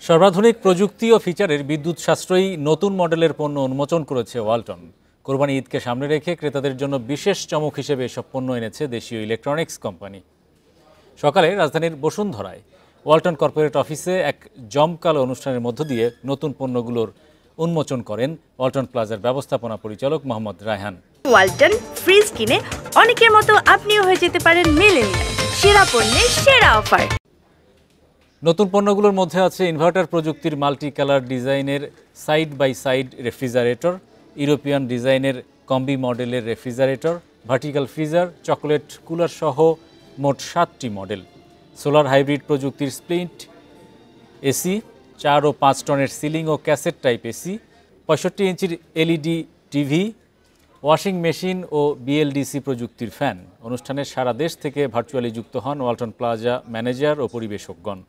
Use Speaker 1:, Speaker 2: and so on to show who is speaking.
Speaker 1: সর্বাধুনিক প্রযুক্তি ও ফিচারের বিদ্যুৎ সাশ্রয়ী নতুন মডেলের পণ্য উন্মোচন করেছে ওয়ালটন। কোরবানি ঈদকে সামনে রেখে ক্রেতাদের জন্য বিশেষ চমক হিসেবে এসব পণ্য এনেছে দেশীয় ইলেকট্রনিক্স কোম্পানি। সকালে রাজধানীর বসুন্ধরায় ওয়ালটন কর্পোরেট অফিসে এক জমকালো অনুষ্ঠানের মধ্য দিয়ে নতুন পণ্যগুলোর উন্মোচন করেন ওয়ালটন প্লাজার ব্যবস্থাপনা পরিচালক মোহাম্মদ রায়হান।
Speaker 2: ওয়ালটন ফ্রিজ কিনে অনেকের মতো আপনিও হয়ে যেতে পারেন মিলেনিয়াল। সেরা পণ্যের সেরা অফার।
Speaker 1: নতুন পণ্যগুলোর মধ্যে আছে ইনভার্টার প্রযুক্তির মাল্টি কালার ডিজাইনের side by side refrigerator, European ডিজাইনের কম্বি মডেলের refrigerator, vertical freezer, chocolate cooler সহ মোট 7টি মডেল, সোলার হাইব্রিড প্রযুক্তির স্প্লিট এসি, 4 ও 5 টনের সিলিং ও ক্যাসেট টাইপ এসি, 65 ইঞ্চির এলইডি টিভি, ওয়াশিং মেশিন ও বিএলডিসি প্রযুক্তির ফ্যান। অনুষ্ঠানে সারা দেশ থেকে ভার্চুয়ালি যুক্ত হন ওয়ালটন প্লাজা ম্যানেজার ও পরিবেশকগণ।